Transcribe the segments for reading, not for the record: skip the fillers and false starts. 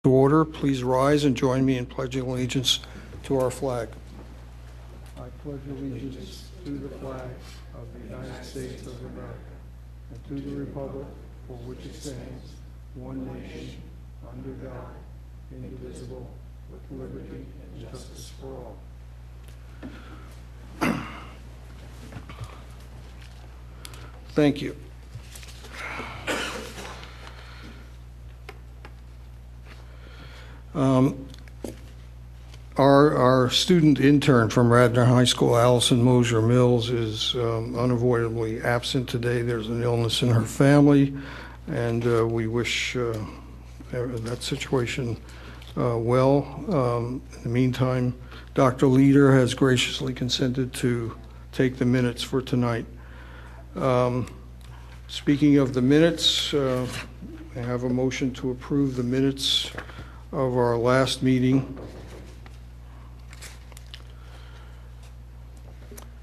To order, please rise and join me in pledging allegiance to our flag. I pledge allegiance to the flag of the United States of America and to the republic for which it stands, one nation, under God, indivisible, with liberty and justice for all. Thank you. Our student intern from Radnor High School, Allison Mosier Mills, is unavoidably absent today. There's an illness in her family, and we wish that situation well. In the meantime, Dr. Leader has graciously consented to take the minutes for tonight. Speaking of the minutes, I have a motion to approve the minutes of our last meeting.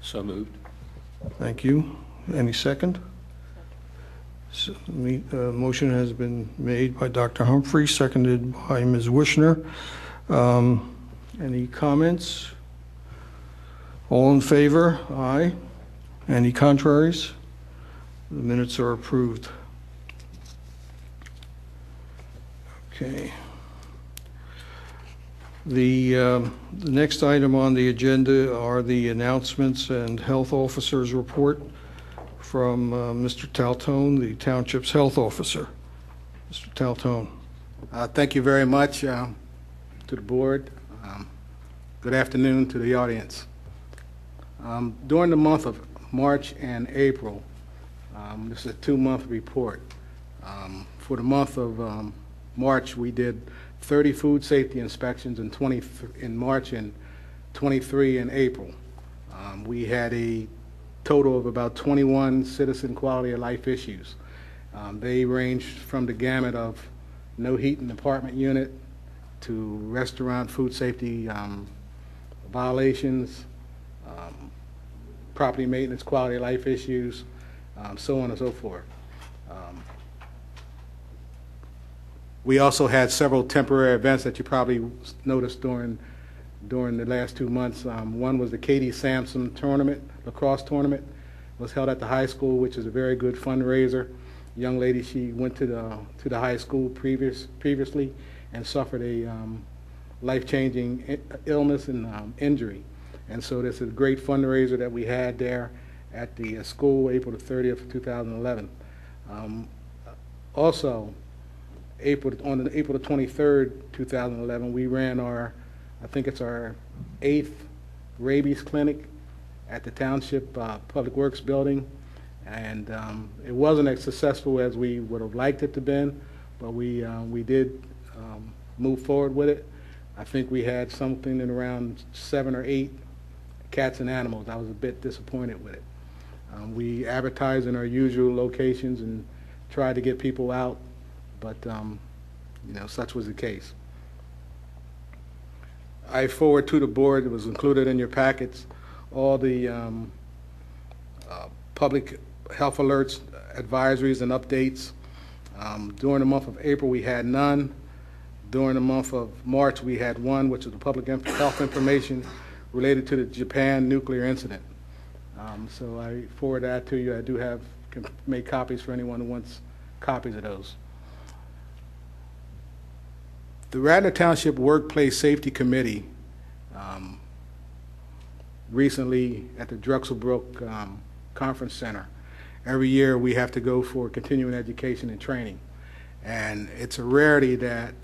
So moved. Thank you. Any second? So, motion has been made by Dr. Humphrey, seconded by Ms. Wishner. Any comments? All in favor? Aye. Any contraries? The minutes are approved. Okay. The next item on the agenda are the announcements and health officers report from Mr. Taltone, the Township's health officer. Mr. Taltone. Thank you very much to the board. Good afternoon to the audience. During the month of March and April, this is a 2-month report. For the month of March, we did 30 food safety inspections in March and 23 in April. We had a total of about 21 citizen quality of life issues. They ranged from the gamut of no heat in apartment unit to restaurant food safety violations, property maintenance quality of life issues, so on and so forth. We also had several temporary events that you probably noticed during the last 2 months. One was the Katie Sampson tournament, lacrosse tournament. It was held at the high school, which is a very good fundraiser. A young lady, she went to the high school previously and suffered a life-changing illness and injury. And so this is a great fundraiser that we had there at the school, April the 30th, 2011. Also, on April the 23rd, 2011, we ran I think it's our 8th rabies clinic at the Township Public Works building. And it wasn't as successful as we would have liked it to have been, but we did move forward with it. I think we had something in around 7 or 8 cats and animals. I was a bit disappointed with it. We advertised in our usual locations and tried to get people out, but such was the case. I forward to the board, it was included in your packets, all the public health alerts, advisories, and updates. During the month of April, we had none. During the month of March, we had one, which is the public health information related to the Japan nuclear incident. So I forward that to you. I do can make copies for anyone who wants copies of those. The Radnor Township Workplace Safety Committee recently at the Drexel Brook Conference Center, every year we have to go for continuing education and training. And it's a rarity that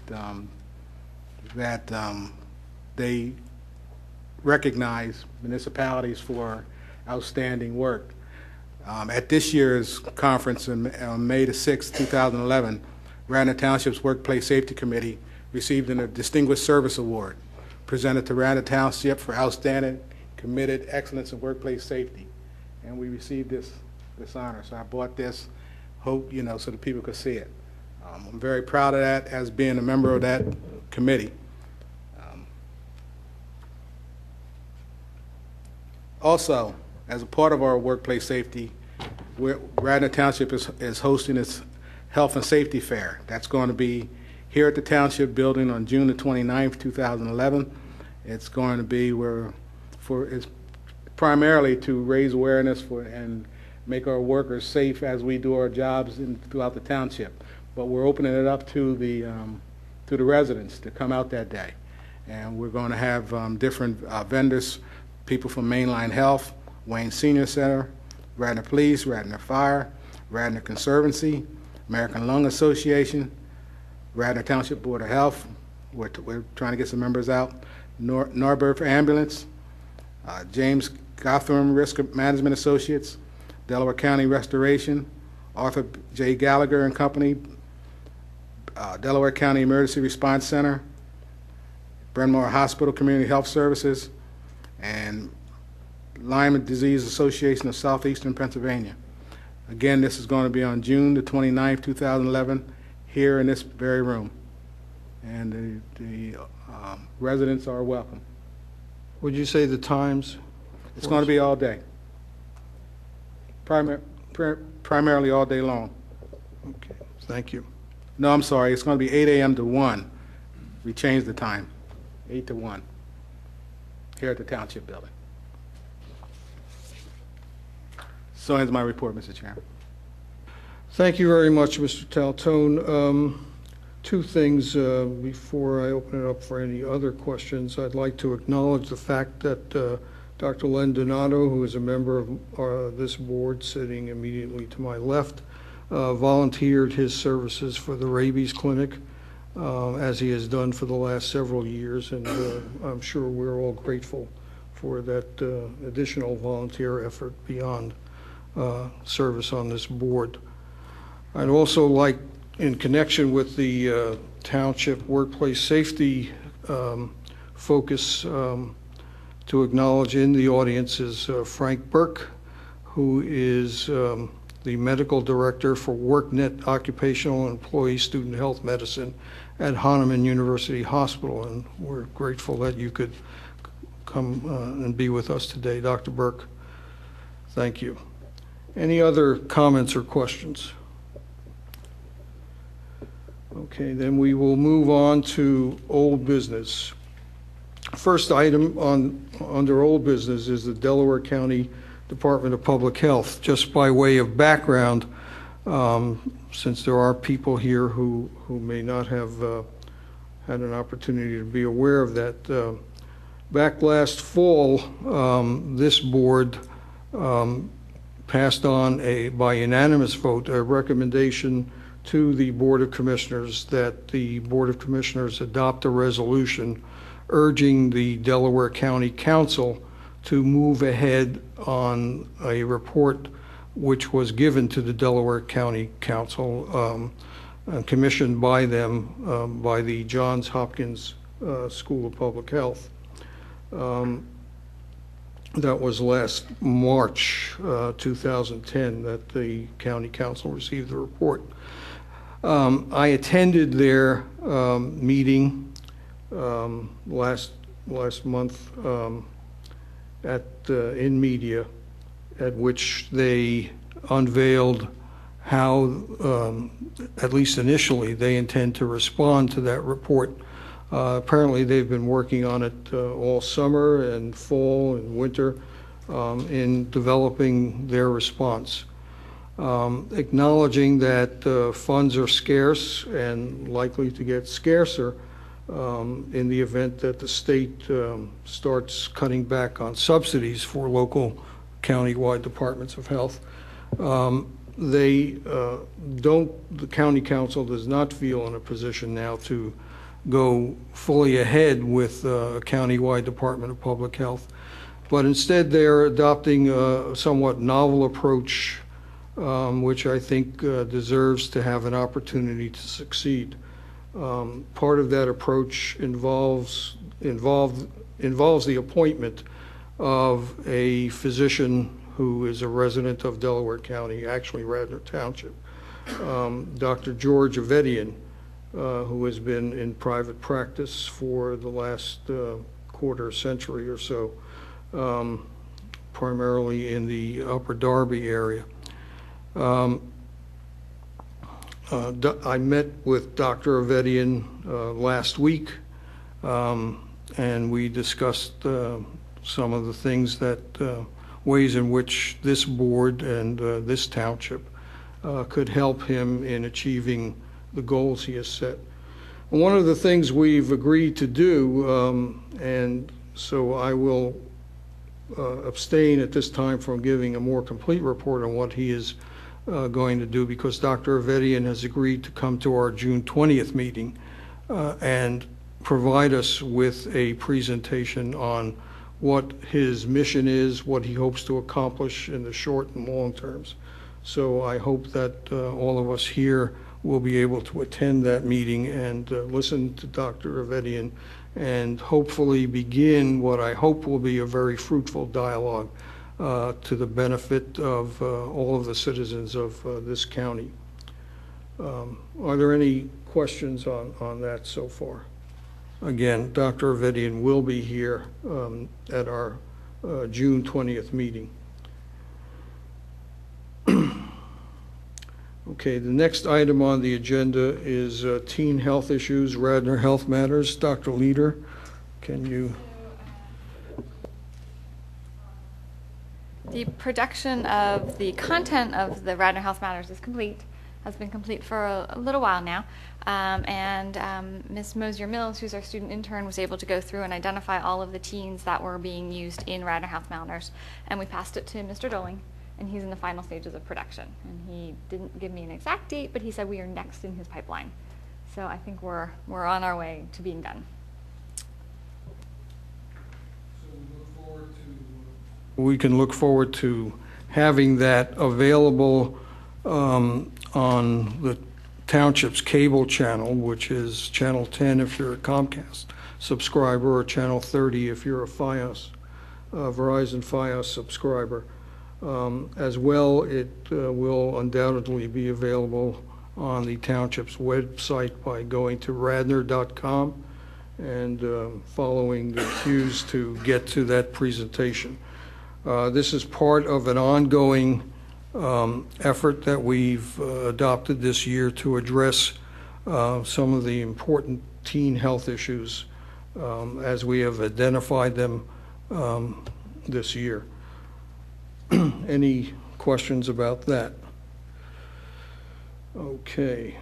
they recognize municipalities for outstanding work. At this year's conference on May the 6th, 2011, Radnor Township's Workplace Safety Committee received a Distinguished Service Award presented to Radnor Township for outstanding, committed excellence in workplace safety. And we received this honor. So I bought this, so that people could see it. I'm very proud of that as being a member of that committee. Also, as a part of our workplace safety, Radnor Township is hosting its Health and Safety Fair. That's going to be here at the Township Building on June the 29th, 2011. It's going to be it's primarily to raise awareness and make our workers safe as we do our jobs throughout the township. But we're opening it up to the residents to come out that day. And we're going to have different vendors, people from Mainline Health, Wayne Senior Center, Radnor Police, Radnor Fire, Radnor Conservancy, American Lung Association, Radnor Township Board of Health. We're trying to get some members out. Norberth Ambulance, James Gotham Risk Management Associates, Delaware County Restoration, Arthur J. Gallagher and Company, Delaware County Emergency Response Center, Bryn Mawr Hospital Community Health Services, and Lyme Disease Association of Southeastern Pennsylvania. Again, this is going to be on June the 29th, 2011, here in this very room. And the residents are welcome. Would you say the times? It's going to be all day. Primarily all day long. Okay, thank you. No, I'm sorry. It's going to be 8 a.m. to 1. We changed the time. 8 to 1. Here at the Township Building. So ends my report, Mr. Chairman. Thank you very much, Mr. Taltone. Two things before I open it up for any other questions. I'd like to acknowledge the fact that Dr. Len Donato, who is a member of this board sitting immediately to my left, volunteered his services for the rabies clinic, as he has done for the last several years, and I'm sure we're all grateful for that additional volunteer effort beyond service on this board. I'd also like, in connection with the township workplace safety focus, to acknowledge in the audience is Frank Burke, who is the medical director for WorkNet Occupational Employee Student Health Medicine at Hahnemann University Hospital, and we're grateful that you could come and be with us today. Dr. Burke, thank you. Any other comments or questions? Okay, then we will move on to old business. First item under old business is the Delaware County Department of Public Health. Just by way of background, since there are people here who may not have had an opportunity to be aware of that, back last fall, this board passed on by unanimous vote a recommendation to the Board of Commissioners that the Board of Commissioners adopt a resolution urging the Delaware County Council to move ahead on a report which was given to the Delaware County Council, commissioned by them by the Johns Hopkins School of Public Health. That was last March 2010 that the County Council received the report. I attended their meeting last month in media, at which they unveiled how, at least initially, they intend to respond to that report. Apparently, they've been working on it all summer and fall and winter in developing their response. Acknowledging that funds are scarce and likely to get scarcer in the event that the state starts cutting back on subsidies for local county-wide departments of health. The County Council does not feel in a position now to go fully ahead with a county-wide Department of Public Health, but instead they're adopting a somewhat novel approach, which I think deserves to have an opportunity to succeed. Part of that approach involves the appointment of a physician who is a resident of Delaware County, actually Radnor Township, Dr. George Avedian, who has been in private practice for the last quarter century or so, primarily in the Upper Darby area. I met with Dr. Avedian last week, and we discussed some of the things that, ways in which this board and this township could help him in achieving the goals he has set. And one of the things we've agreed to do, and so I will abstain at this time from giving a more complete report on what he is going to do, because Dr. Avedian has agreed to come to our June 20th meeting and provide us with a presentation on what his mission is, what he hopes to accomplish in the short and long terms. So I hope that all of us here will be able to attend that meeting and listen to Dr. Avedian and hopefully begin what I hope will be a very fruitful dialogue to the benefit of all of the citizens of this county. Are there any questions on that so far? Again, Dr. Avedian will be here at our June 20th meeting. Okay, the next item on the agenda is teen health issues, Radnor Health Matters. Dr. Leader, can you? The production of the content of the Radnor Health Matters is complete, has been complete for a little while now. Ms. Mosier-Mills, who's our student intern, was able to go through and identify all of the teens that were being used in Radnor Health Matters. And we passed it to Mr. Doling, and he's in the final stages of production. And he didn't give me an exact date, but he said we are next in his pipeline. So I think we're on our way to being done. We can look forward to having that available on the Township's cable channel, which is Channel 10 if you're a Comcast subscriber, or Channel 30 if you're a Fios, Verizon Fios subscriber. As well, it will undoubtedly be available on the Township's website by going to radnor.com and following the cues to get to that presentation. This is part of an ongoing effort that we've adopted this year to address some of the important teen health issues as we have identified them this year. Any questions about that? Okay.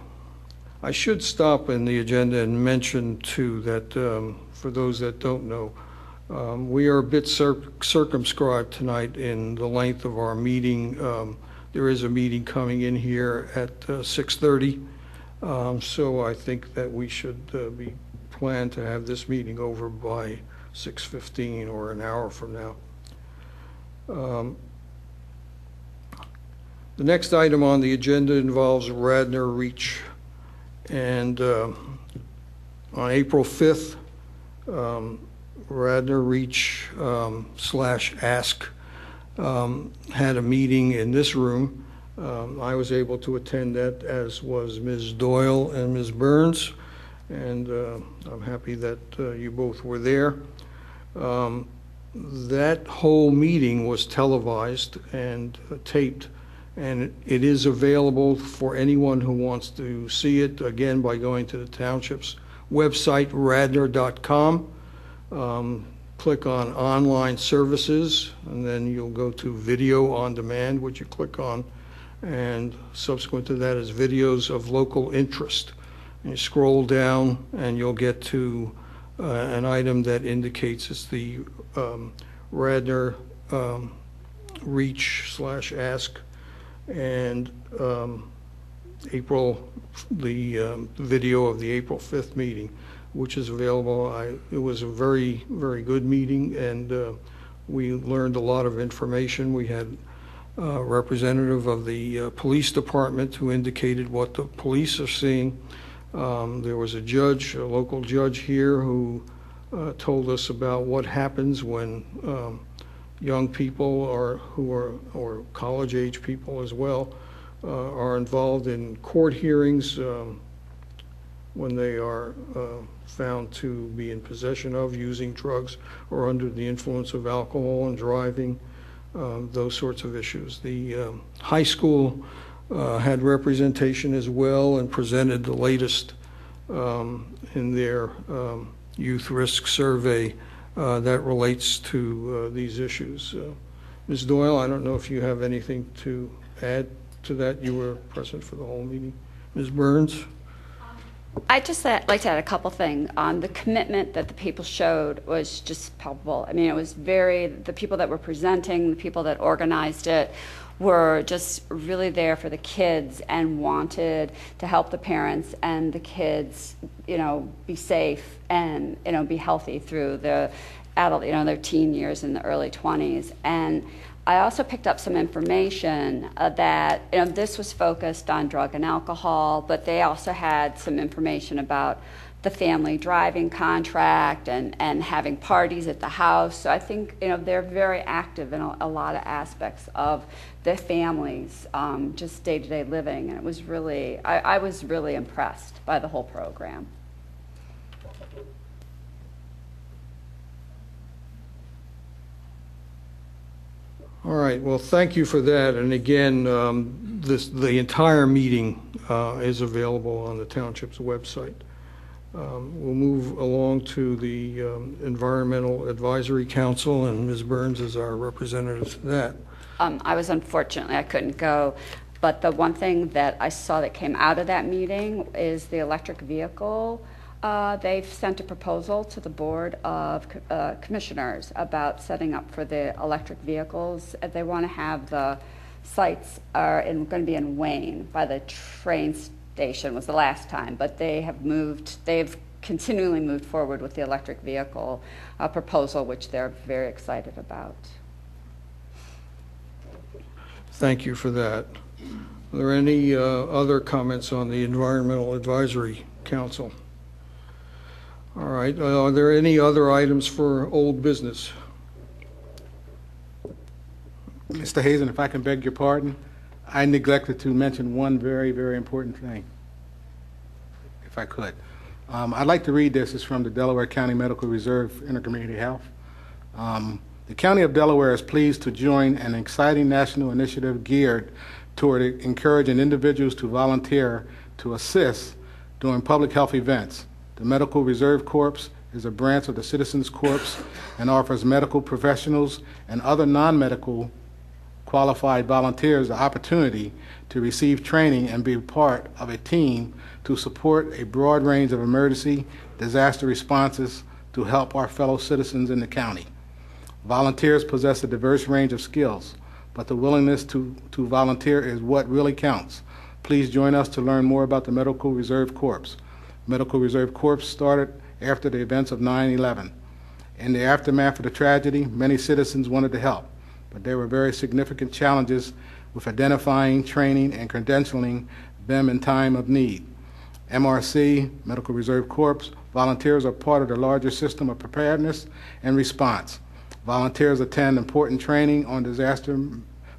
I should stop in the agenda and mention too that for those that don't know, we are a bit circumscribed tonight in the length of our meeting. There is a meeting coming in here at 6:30, so I think that we should be planned to have this meeting over by 6:15 or an hour from now. The next item on the agenda involves Radnor Reach, and on April 5th, Radnor Reach / Ask had a meeting in this room. I was able to attend that, as was Ms. Doyle and Ms. Burns, and I'm happy that you both were there. That whole meeting was televised and taped, and it is available for anyone who wants to see it, again, by going to the Township's website, radnor.com. Click on Online Services, and then you'll go to Video on Demand, which you click on, and subsequent to that is Videos of Local Interest. And you scroll down, and you'll get to an item that indicates it's the Radnor Reach / Ask, and the video of the April 5th meeting, which is available. It was a very, very good meeting, and we learned a lot of information. We had a representative of the police department who indicated what the police are seeing. There was a judge, a local judge here, who told us about what happens when young people or college-age people as well are involved in court hearings when they are found to be in possession of, using drugs, or under the influence of alcohol and driving, those sorts of issues. The high school had representation as well and presented the latest in their youth risk survey that relates to these issues. Ms. Doyle, I don't know if you have anything to add to that. You were present for the whole meeting. Ms. Burns? I'd just like to add a couple things. The commitment that the people showed was just palpable. I mean, it was the people that were presenting, the people that organized it, were just really there for the kids and wanted to help the parents and the kids, be safe and, be healthy through the adult, their teen years and the early 20s. And I also picked up some information that, this was focused on drug and alcohol, but they also had some information about the family driving contract and having parties at the house. So I think, they're very active in a lot of aspects of the families, just day-to-day living. And it was really, I was really impressed by the whole program. All right, well, thank you for that. And again, the entire meeting is available on the Township's website. We'll move along to the Environmental Advisory Council, and Ms. Burns is our representative to that. Unfortunately, I couldn't go, but the one thing that I saw that came out of that meeting is the electric vehicle. They've sent a proposal to the Board of Commissioners about setting up for the electric vehicles. They want to have the sites going to be in Wayne by the train station was the last time, but they've continually moved forward with the electric vehicle proposal, which they're very excited about. Thank you for that. Are there any other comments on the Environmental Advisory Council? All right, are there any other items for old business? Mr. Hazen, if I can beg your pardon, I neglected to mention one very, very important thing, if I could. I'd like to read this. It's from the Delaware County Medical Reserve Intercommunity Health. The County of Delaware is pleased to join an exciting national initiative geared toward encouraging individuals to volunteer to assist during public health events. The Medical Reserve Corps is a branch of the Citizens Corps and offers medical professionals and other non-medical qualified volunteers the opportunity to receive training and be part of a team to support a broad range of emergency disaster responses to help our fellow citizens in the county. Volunteers possess a diverse range of skills, but the willingness to volunteer is what really counts. Please join us to learn more about the Medical Reserve Corps. Medical Reserve Corps started after the events of 9/11. In the aftermath of the tragedy, many citizens wanted to help, but there were very significant challenges with identifying, training, and credentialing them in time of need. MRC, Medical Reserve Corps, volunteers are part of the larger system of preparedness and response. Volunteers attend important training on disaster,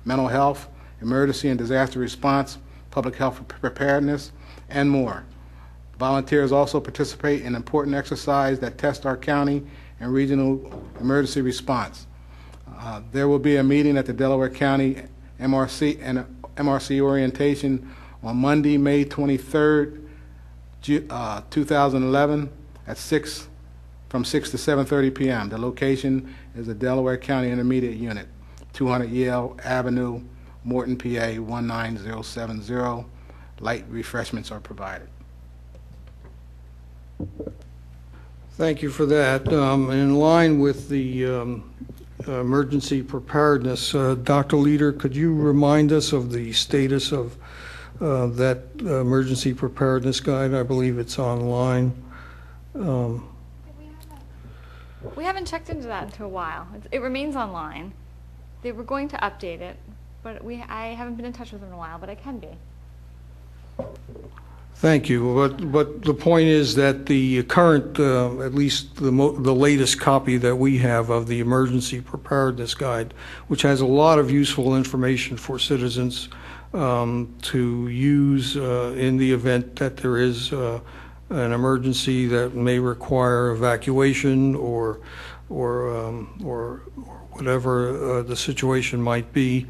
mental health, emergency and disaster response, public health preparedness, and more. Volunteers also participate in important exercises that test our county and regional emergency response. There will be a meeting at the Delaware County MRC orientation on Monday, May 23rd, 2011 at from 6 to 7:30 p.m. The location is the Delaware County Intermediate Unit, 200 Yale Avenue, Morton, PA 19070. Light refreshments are provided. Thank you for that. In line with the emergency preparedness, Dr. Leader, could you remind us of the status of that emergency preparedness guide? I believe it's online. We haven't checked into that in a while. It remains online. They were going to update it, but I haven't been in touch with them in a while, but I can be. Thank you. But the point is that the current, at least the latest copy that we have of the Emergency Preparedness Guide, which has a lot of useful information for citizens to use in the event that there is an emergency that may require evacuation or whatever the situation might be.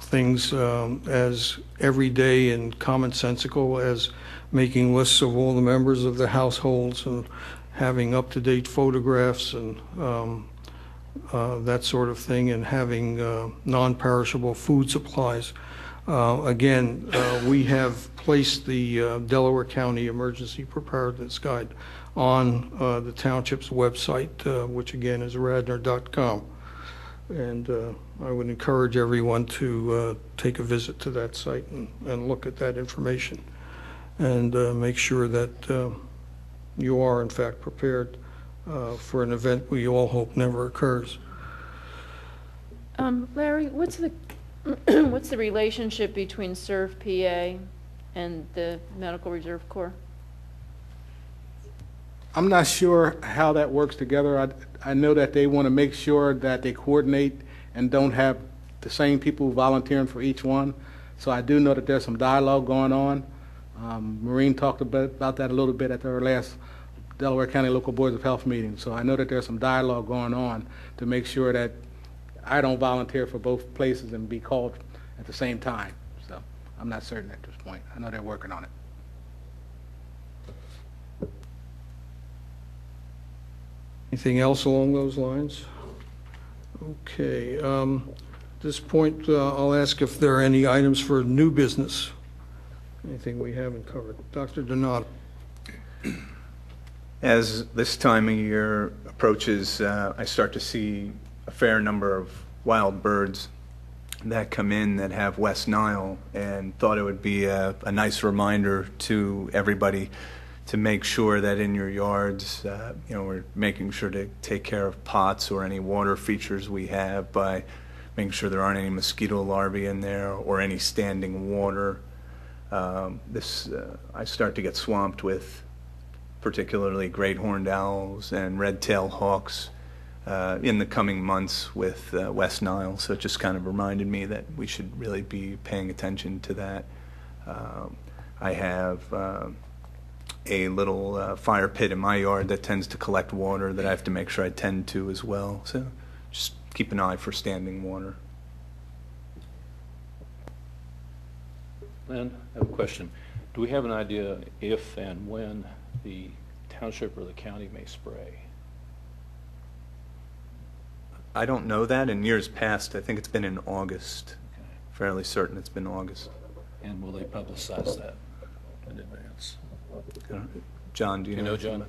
things as everyday and commonsensical as making lists of all the members of the households and having up-to-date photographs and that sort of thing, and having non-perishable food supplies. Again, we have placed the Delaware County Emergency Preparedness Guide on the township's website, which again is radnor.com. And I would encourage everyone to take a visit to that site and look at that information and make sure that you are in fact prepared for an event we all hope never occurs. Larry, what's the what's the relationship between Serve PA and the Medical Reserve Corps? I'm not sure how that works together. I know that they want to make sure that they coordinate and don't have the same people volunteering for each one. So I do know that there's some dialogue going on. Maureen talked about that a little bit at our last Delaware County Local Boards of Health meeting. So I know that there's some dialogue going on to make sure that I don't volunteer for both places and be called at the same time. So I'm not certain at this point. I know they're working on it. Anything else along those lines? Okay. At this point, I'll ask if there are any items for new business. Anything we haven't covered. Dr. Donato. As this time of year approaches, I start to see a fair number of wild birds that come in that have West Nile, and thought it would be a nice reminder to everybody to make sure that in your yards, we're making sure to take care of pots or any water features we have by making sure there aren't any mosquito larvae in there or any standing water. I start to get swamped with particularly great horned owls and red-tailed hawks in the coming months with West Nile. So it just kind of reminded me that we should really be paying attention to that. I have a little fire pit in my yard that tends to collect water that I have to make sure I tend to as well. So just keep an eye for standing water. Lynn, I have a question. Do we have an idea if and when the township or the county may spray? I don't know that. In years past, I think it's been in August. Okay. Fairly certain it's been August. And will they publicize that in advance? John, do you know? John?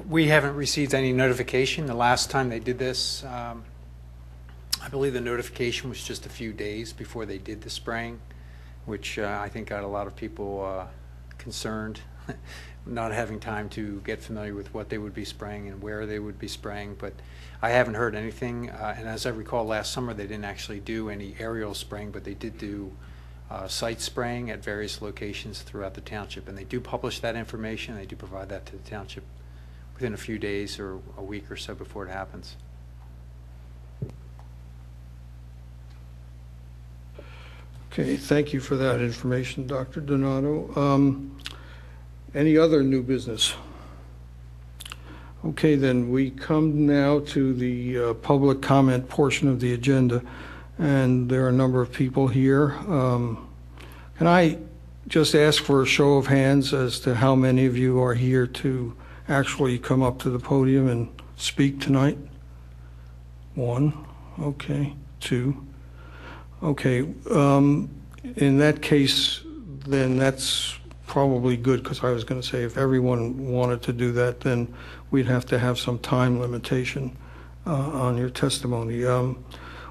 We haven't received any notification. The last time they did this, I believe the notification was just a few days before they did the spraying, which I think got a lot of people concerned, not having time to get familiar with what they would be spraying and where they would be spraying. But I haven't heard anything. And as I recall, last summer they didn't actually do any aerial spraying, but they did do site spraying at various locations throughout the township. And they do publish that information. They do provide that to the township within a few days or a week or so before it happens. Okay, thank you for that information, Dr. Donato. Any other new business? Okay, then we come now to the public comment portion of the agenda, and there are a number of people here. Can I just ask for a show of hands as to how many of you are here to actually come up to the podium and speak tonight? One, okay, two. Okay, in that case, then that's probably good, because I was going to say if everyone wanted to do that, then we'd have to have some time limitation on your testimony.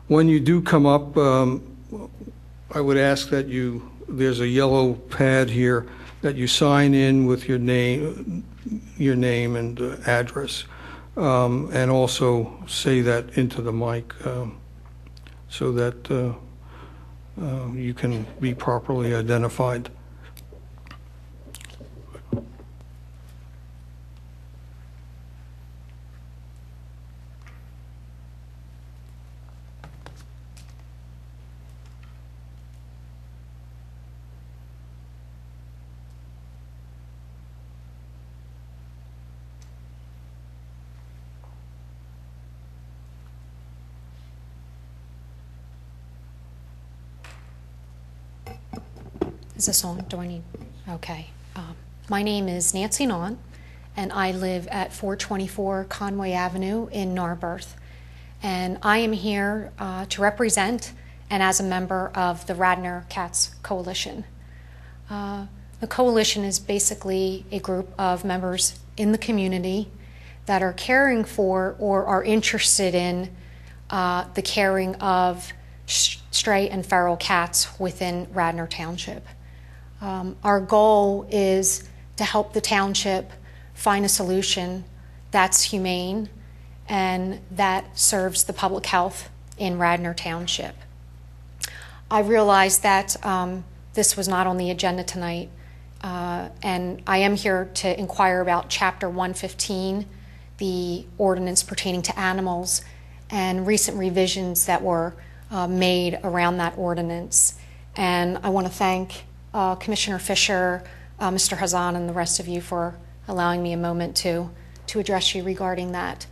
When you do come up, I would ask that there's a yellow pad here that you sign in with your name and address, and also say that into the mic so that you can be properly identified. Is this on? Do I need? Okay. My name is Nancy Nawn, and I live at 424 Conway Avenue in Narberth. And I am here to represent and as a member of the Radnor Cats Coalition. The coalition is basically a group of members in the community that are caring for or are interested in the caring of stray and feral cats within Radnor Township. Our goal is to help the township find a solution that's humane and that serves the public health in Radnor Township. I realize that this was not on the agenda tonight, and I am here to inquire about Chapter 115, the ordinance pertaining to animals, and recent revisions that were made around that ordinance. And I want to thank Commissioner Fisher, Mr. Hazan, and the rest of you for allowing me a moment to address you regarding that.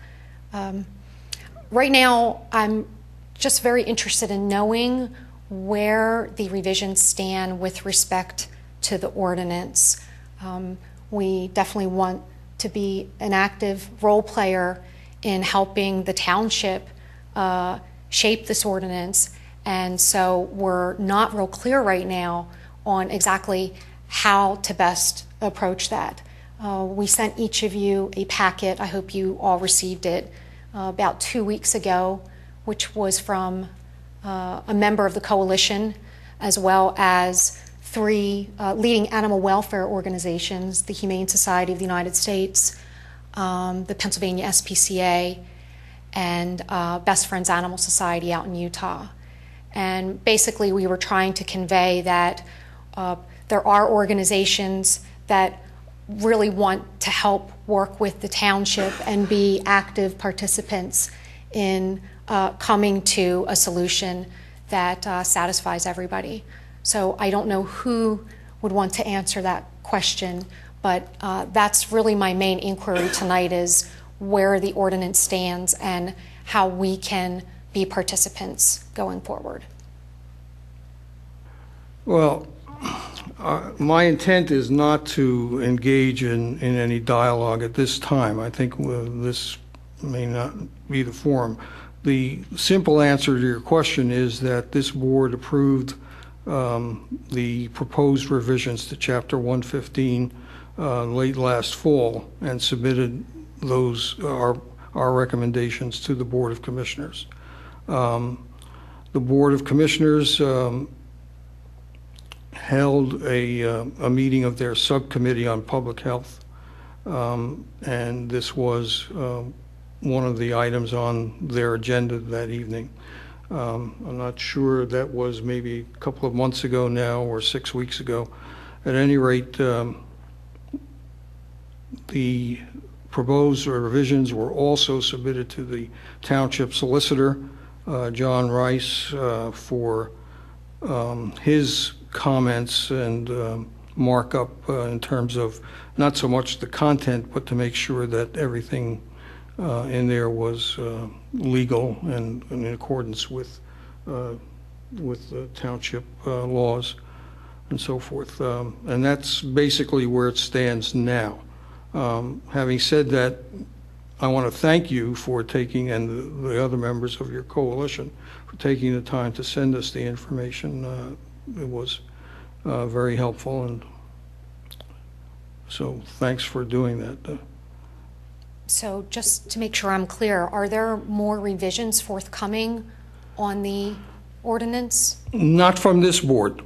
Right now, I'm just very interested in knowing where the revisions stand with respect to the ordinance. We definitely want to be an active role player in helping the township shape this ordinance, and so we're not real clear right now on exactly how to best approach that. We sent each of you a packet, I hope you all received it, about 2 weeks ago, which was from a member of the coalition, as well as 3 leading animal welfare organizations, the Humane Society of the United States, the Pennsylvania SPCA, and Best Friends Animal Society out in Utah. And basically we were trying to convey that there are organizations that really want to help work with the township and be active participants in coming to a solution that satisfies everybody. So I don't know who would want to answer that question, but that's really my main inquiry tonight, is where the ordinance stands and how we can be participants going forward. Well, my intent is not to engage in any dialogue at this time. I think this may not be the forum. The simple answer to your question is that this board approved the proposed revisions to Chapter 115 late last fall and submitted those our recommendations to the Board of Commissioners. The Board of Commissioners held a meeting of their subcommittee on public health, and this was one of the items on their agenda that evening. I'm not sure, that was maybe a couple of months ago now or 6 weeks ago. At any rate, the proposed revisions were also submitted to the township solicitor, John Rice, for his comments and markup in terms of not so much the content, but to make sure that everything in there was legal and in accordance with the township laws and so forth. And that's basically where it stands now. Having said that, I want to thank you for taking, and the other members of your coalition, for taking the time to send us the information. It was very helpful, and so thanks for doing that. So just to make sure I'm clear, are there more revisions forthcoming on the ordinance? Not from this board.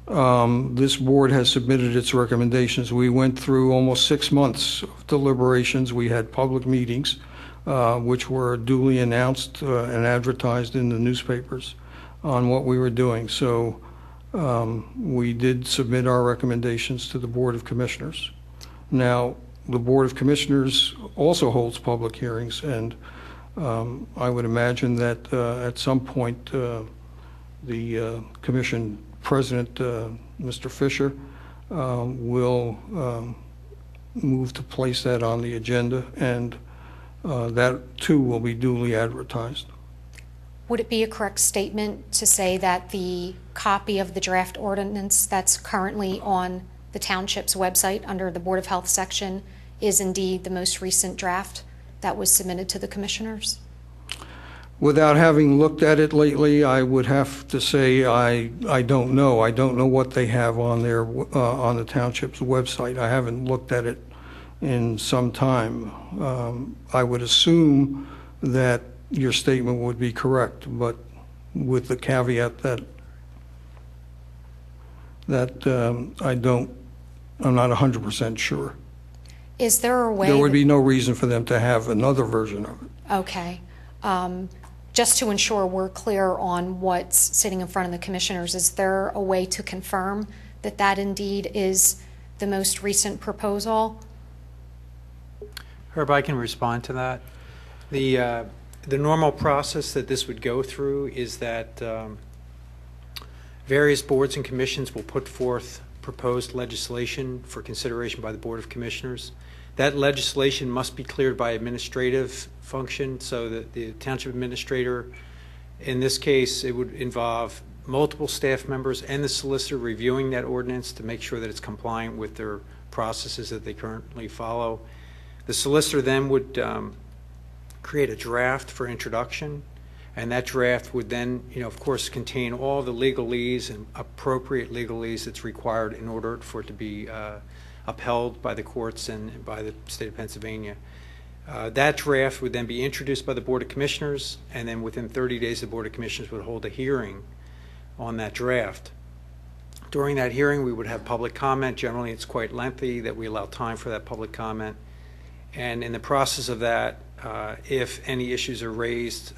This board has submitted its recommendations. We went through almost 6 months of deliberations. We had public meetings, which were duly announced and advertised in the newspapers on what we were doing. So we did submit our recommendations to the Board of Commissioners. Now, the Board of Commissioners also holds public hearings, and I would imagine that at some point the Commission President, Mr. Fisher, will move to place that on the agenda, and that too will be duly advertised. would it be a correct statement to say that the copy of the draft ordinance that's currently on the township's website under the Board of Health section is indeed the most recent draft that was submitted to the commissioners? Without having looked at it lately, I would have to say I don't know. I don't know what they have on their on the township's website. I haven't looked at it in some time. I would assume that your statement would be correct, but with the caveat that I'm not 100% sure. Is there a way? There would be no reason for them to have another version of it. Okay. Just to ensure we're clear on what's sitting in front of the commissioners, is there a way to confirm that that indeed is the most recent proposal? Herb, I can respond to that. The normal process that this would go through is that various boards and commissions will put forth proposed legislation for consideration by the Board of Commissioners. That legislation must be cleared by administrative function, so that the township administrator, in this case, it would involve multiple staff members and the solicitor reviewing that ordinance to make sure that it's compliant with their processes that they currently follow. The solicitor then would create a draft for introduction, and that draft would then, of course, contain all the legalese and appropriate legalese that's required in order for it to be upheld by the courts and by the state of Pennsylvania. That draft would then be introduced by the Board of Commissioners, and then within 30 days the Board of Commissioners would hold a hearing on that draft. During that hearing we would have public comment. Generally it's quite lengthy, that we allow time for that public comment. And in the process of that, if any issues are raised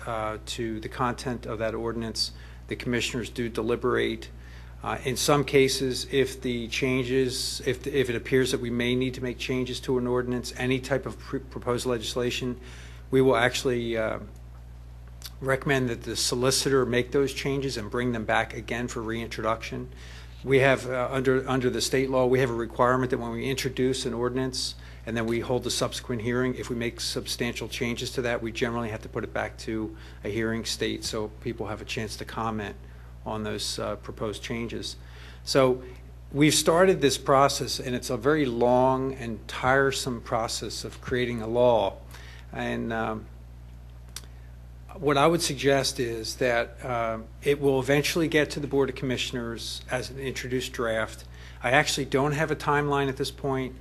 to the content of that ordinance, the commissioners do deliberate. In some cases, if the changes, if it appears that we may need to make changes to an ordinance, any type of proposed legislation, we will actually recommend that the solicitor make those changes and bring them back again for reintroduction. We have, under the state law, we have a requirement that when we introduce an ordinance and then we hold a subsequent hearing, if we make substantial changes to that, we generally have to put it back to a hearing state so people have a chance to comment on those proposed changes. So we've started this process, and it's a very long and tiresome process of creating a law. And what I would suggest is that it will eventually get to the Board of Commissioners as an introduced draft. I actually don't have a timeline at this point.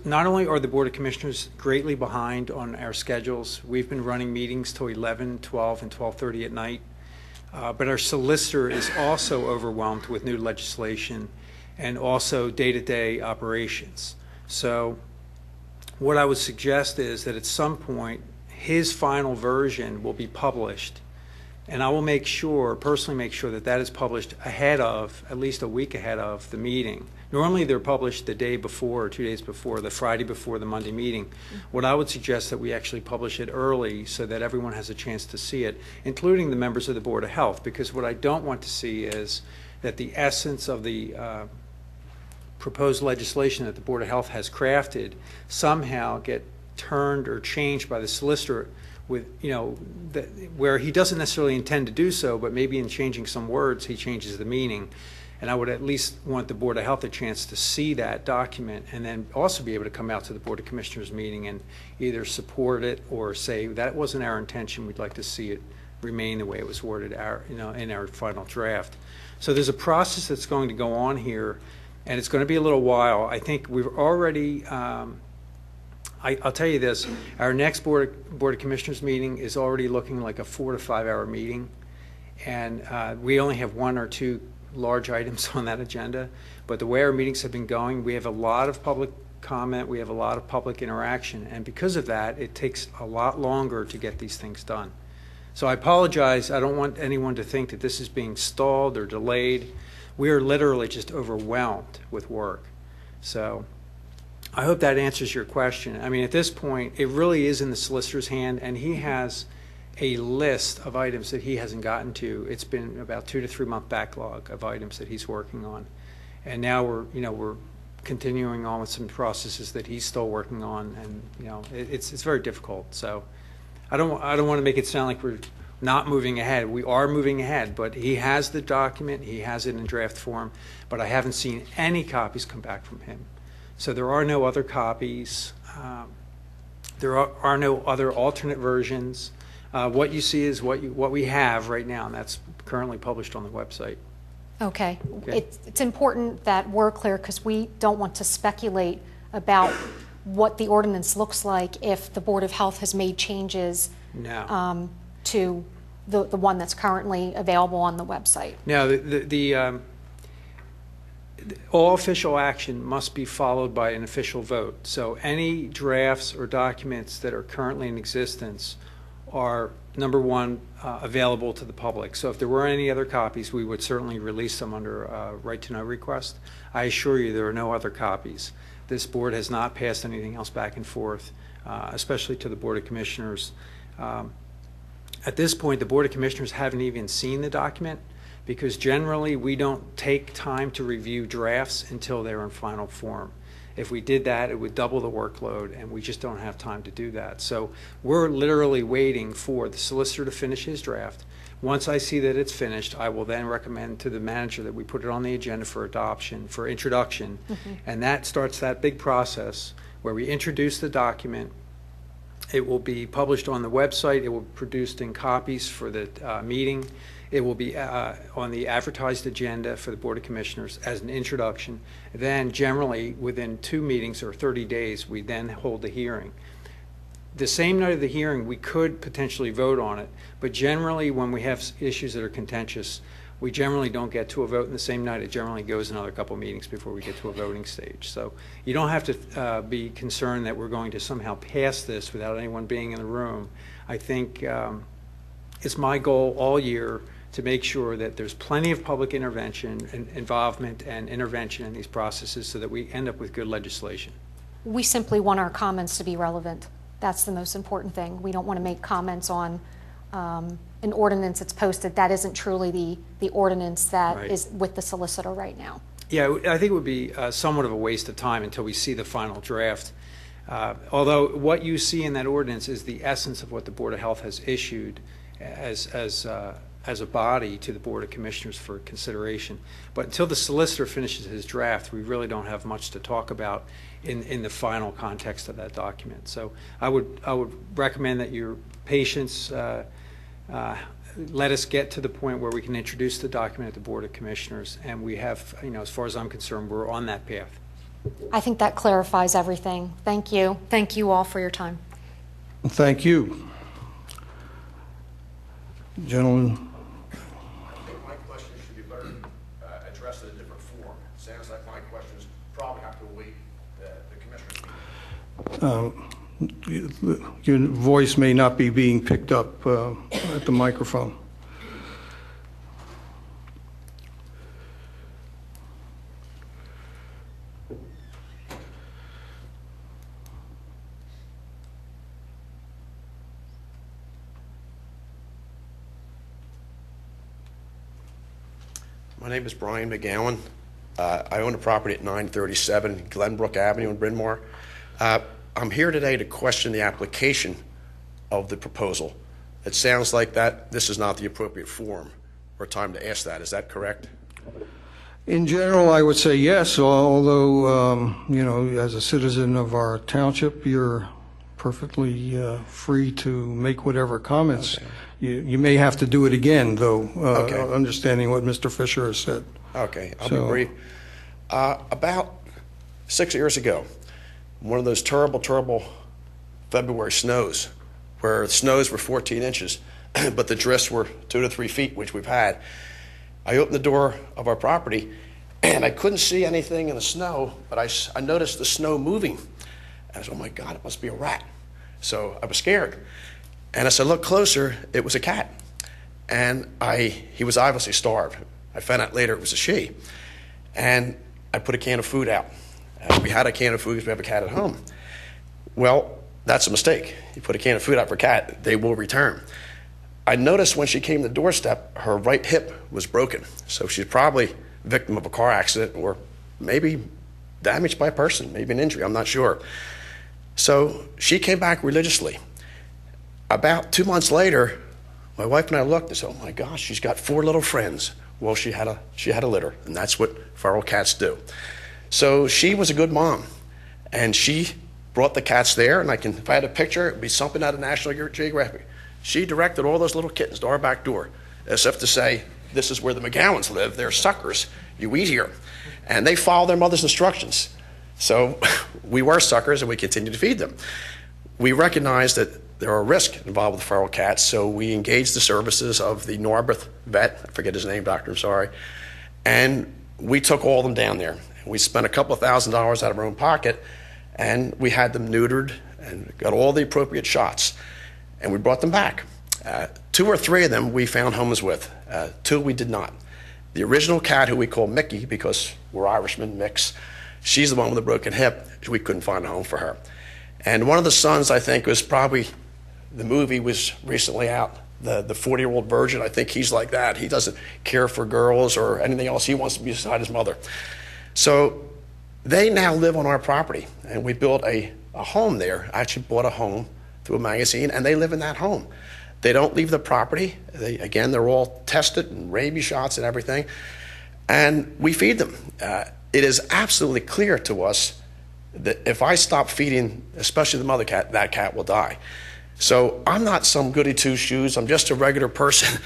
Not only are the Board of Commissioners greatly behind on our schedules, we've been running meetings till 11, 12, and 12:30 at night. But our solicitor is also overwhelmed with new legislation and also day-to-day operations. So what I would suggest is that at some point his final version will be published, and I will personally make sure that that is published ahead of, at least a week ahead of the meeting. Normally they're published the day before or 2 days before, the Friday before the Monday meeting. What I would suggest that we actually publish it early so that everyone has a chance to see it, including the members of the Board of Health, because what I don't want to see is that the essence of the proposed legislation that the Board of Health has crafted somehow get turned or changed by the solicitor with, where he doesn't necessarily intend to do so, but maybe in changing some words he changes the meaning. And I would at least want the Board of Health a chance to see that document and then also be able to come out to the Board of Commissioners meeting and either support it or say that wasn't our intention, we'd like to see it remain the way it was worded in our final draft. So there's a process that's going to go on here, and it's going to be a little while. I think we've already, I'll tell you this, our next Board of Commissioners meeting is already looking like a 4 to 5 hour meeting, and we only have 1 or 2 large items on that agenda. But the way our meetings have been going, we have a lot of public comment, we have a lot of public interaction, and because of that it takes a lot longer to get these things done. So I apologize, I don't want anyone to think that this is being stalled or delayed. We are literally just overwhelmed with work. So I hope that answers your question. I mean, at this point it really is in the solicitor's hand, and he has a list of items that he hasn't gotten to. It's been about 2 to 3 month backlog of items that he's working on, and now we're continuing on with some processes that he's still working on, and it's very difficult. So I don't want to make it sound like not moving ahead. We are moving ahead, but he has the document, he has it in draft form, but I haven't seen any copies come back from him. So there are no other copies. There are no other alternate versions. What you see is what we have right now, and that's currently published on the website. Okay. Okay. It's important that we're clear because we don't want to speculate about what the ordinance looks like if the Board of Health has made changes No. to the one that's currently available on the website. No, all official action must be followed by an official vote. So any drafts or documents that are currently in existence are, number one, available to the public. So if there were any other copies, we would certainly release them under right-to-know request. I assure you there are no other copies. This board has not passed anything else back and forth, especially to the Board of Commissioners. At this point, the Board of Commissioners haven't even seen the document, because generally we don't take time to review drafts until they're in final form. If we did that, it would double the workload, and we just don't have time to do that. So we're literally waiting for the solicitor to finish his draft. Once I see that it's finished, I will then recommend to the manager that we put it on the agenda for adoption, for introduction, and that starts that big process where we introduce the document. It will be published on the website. It will be produced in copies for the meeting. It will be on the advertised agenda for the Board of Commissioners as an introduction. Then generally within 2 meetings or 30 days, we then hold the hearing. The same night of the hearing, we could potentially vote on it, but generally when we have issues that are contentious, we generally don't get to a vote in the same night. It generally goes another couple meetings before we get to a voting stage. So you don't have to be concerned that we're going to somehow pass this without anyone being in the room. I think it's my goal all year to make sure that there's plenty of public intervention and involvement and intervention in these processes so that we end up with good legislation. We simply want our comments to be relevant. That's the most important thing. We don't want to make comments on an ordinance that's posted. That isn't truly the ordinance that Right. is with the solicitor right now. Yeah, I think it would be somewhat of a waste of time until we see the final draft. Although what you see in that ordinance is the essence of what the Board of Health has issued as a body to the Board of Commissioners for consideration. But until the solicitor finishes his draft, we really don't have much to talk about in the final context of that document. So I would recommend that your patience let us get to the point where we can introduce the document at the Board of Commissioners, and we have, as far as I'm concerned, we're on that path. I think that clarifies everything. Thank you. Thank you all for your time. Thank you. Gentlemen, I think my question should be better addressed in a different form. Sounds like my questions probably have to await the commissioner's. your voice may not be being picked up at the microphone. My name is Brian McGowan. I own a property at 937 Glenbrook Avenue in Bryn Mawr. I'm here today to question the application of the proposal. It sounds like this is not the appropriate forum or time to ask that. Is that correct? In general, I would say yes, although, as a citizen of our township, you're perfectly free to make whatever comments. Okay. You may have to do it again, though, Okay. understanding what Mr. Fisher has said. Okay, I'll So- be brief. About 6 years ago, one of those terrible, terrible February snows, where the snows were 14 inches, but the drifts were 2 to 3 feet, which we've had. I opened the door of our property, and I couldn't see anything in the snow, but I noticed the snow moving. And I said, oh my God, it must be a rat. So I was scared. And as I looked closer, it was a cat. And he was obviously starved. I found out later it was a she. And I put a can of food out. We had a can of food because we have a cat at home. Well, that's a mistake. You put a can of food out for a cat, they will return. I noticed when she came to the doorstep, her right hip was broken. So she's probably a victim of a car accident or maybe damaged by a person, maybe an injury, I'm not sure. So she came back religiously. About 2 months later, My wife and I looked and said, oh my gosh, she's got 4 little friends. Well, she had a litter, and that's what feral cats do. So she was a good mom, and she brought the cats there, and if I had a picture, it would be something out of National Geographic. She directed all those little kittens to our back door, as if to say, this is where the McGowans live. They're suckers. You eat here. And they follow their mother's instructions. So we were suckers, and we continued to feed them. We recognized that there are risks involved with feral cats, so we engaged the services of the Narberth vet, I forget his name, doctor, I'm sorry, and we took all of them down there. We spent a couple of $1,000s out of our own pocket, and we had them neutered and got all the appropriate shots, and we brought them back. 2 or 3 of them we found homes with. 2 we did not. The original cat, who we call Mickey because we're Irishmen, mix, she's the one with a broken hip. We couldn't find a home for her. And one of the sons, I think, was probably, the movie was recently out, the 40-year-old virgin. I think he's like that. He doesn't care for girls or anything else. He wants to be beside his mother. So they now live on our property, and we built a home there. I actually bought a home through a magazine, and they live in that home. They don't leave the property. They're all tested and rabies shots and everything, and we feed them. It is absolutely clear to us that if I stop feeding, especially the mother cat, that cat will die. So I'm not some goody two-shoes. I'm just a regular person.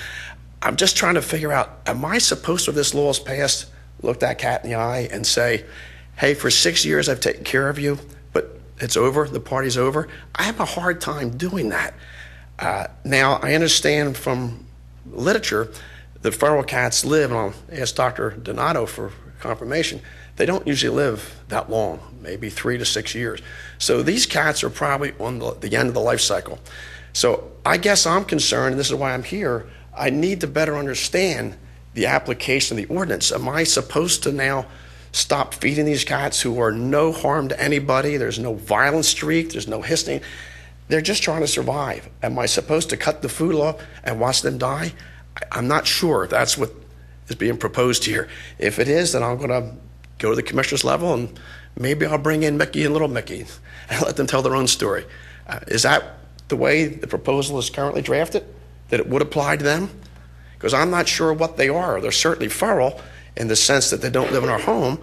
I'm just trying to figure out, am I supposed to, if this law is passed, look that cat in the eye and say, hey, for 6 years I've taken care of you, but it's over, the party's over? I have a hard time doing that. Now, I understand from literature that feral cats live, and I'll ask Dr. Donato for confirmation, they don't usually live that long, maybe 3 to 6 years. So these cats are probably on the end of the life cycle. So I guess I'm concerned, and this is why I'm here, I need to better understand the application of the ordinance. Am I supposed to now stop feeding these cats who are no harm to anybody? There's no violent streak, there's no hissing. They're just trying to survive. Am I supposed to cut the food off and watch them die? I'm not sure if that's what is being proposed here. If it is, then I'm going to go to the commissioner's level, and maybe I'll bring in Mickey and Little Mickey and let them tell their own story. Is that the way the proposal is currently drafted, that it would apply to them? Because I'm not sure what they are. They're certainly feral in the sense that they don't live in our home,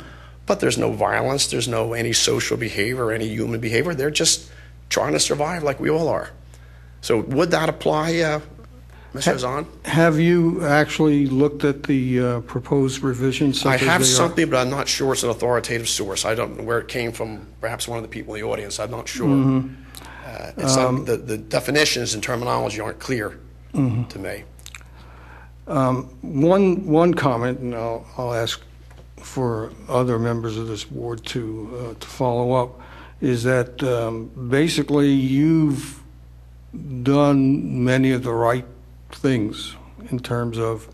but there's no violence, there's no antisocial behavior, any human behavior. They're just trying to survive like we all are. So would that apply, Mr. Zahn? Have you actually looked at the proposed revisions? I have something, but I'm not sure it's an authoritative source. I don't know where it came from, perhaps one of the people in the audience. I'm not sure. The definitions and terminology aren't clear to me. One comment, and I'll ask for other members of this board to follow up, is that basically you've done many of the right things in terms of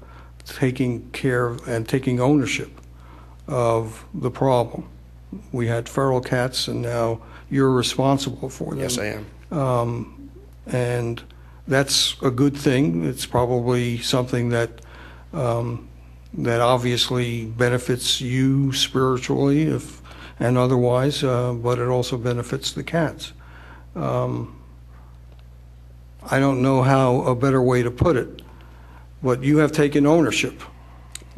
taking care of and taking ownership of the problem. We had feral cats, and now you're responsible for them. Yes, I am. And that's a good thing. It's probably something that that obviously benefits you spiritually and otherwise, but it also benefits the cats. I don't know how a better way to put it, but you have taken ownership.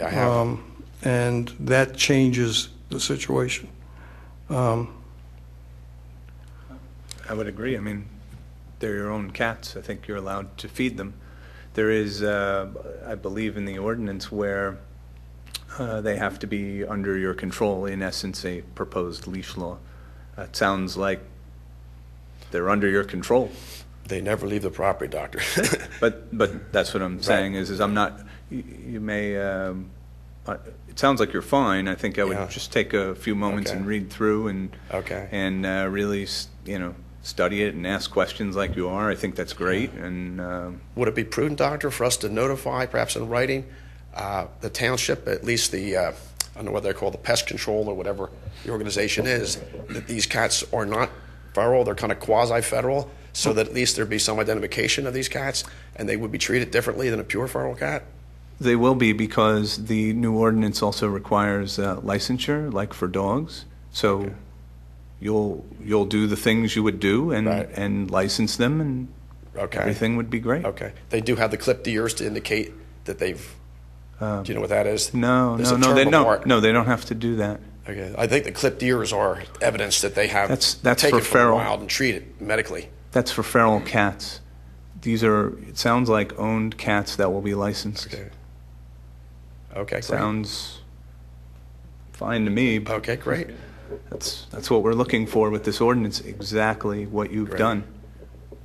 I have. And that changes the situation. I would agree. I mean, they're your own cats. I think you're allowed to feed them. There is, I believe, in the ordinance where they have to be under your control, in essence, a proposed leash law. It sounds like they're under your control. They never leave the property, doctor. But that's what I'm saying is I'm not, you may, it sounds like you're fine. I think I would just take a few moments and read through and really, study it and ask questions like you are. I think that's great. And would it be prudent, doctor, for us to notify, perhaps in writing, the township, at least the, I don't know what they're called, the pest control or whatever the organization is, that these cats are not feral, they're kind of quasi-federal, so that at least there'd be some identification of these cats and they would be treated differently than a pure feral cat? They will be, because the new ordinance also requires licensure, like for dogs. So you'll do the things you would do and license them, and Okay. everything would be great. Okay. They do have the clipped ears to indicate that they've, do you know what that is? No, There's no, a no, term they of don't. art. No, they don't have to do that. Okay. I think the clipped ears are evidence that they have That's taken for from the feral. wild and treated medically. That's for feral cats. These are, it sounds like owned cats that will be licensed. Okay. Okay, great. Sounds fine to me. But Okay, great. that's what we're looking for with this ordinance, exactly what you've Great. done.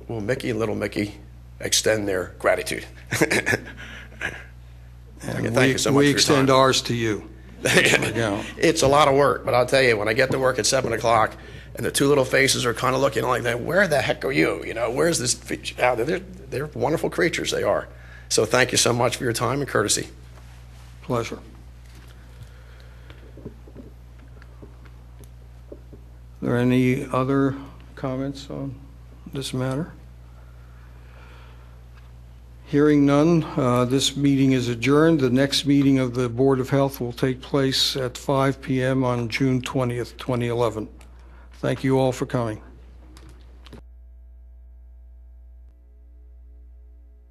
Well, Mickey and Little Mickey extend their gratitude. And Thank you so much for we your extend time. ours to you. Yeah. It's a lot of work, but I'll tell you, when I get to work at 7 o'clock and the two little faces are kind of looking like that, where the heck are you? You know, where's this? They're wonderful creatures, they are. So thank you so much for your time and courtesy. Pleasure. Are there any other comments on this matter? Hearing none, this meeting is adjourned. The next meeting of the Board of Health will take place at 5 p.m. on June 20th, 2011. Thank you all for coming.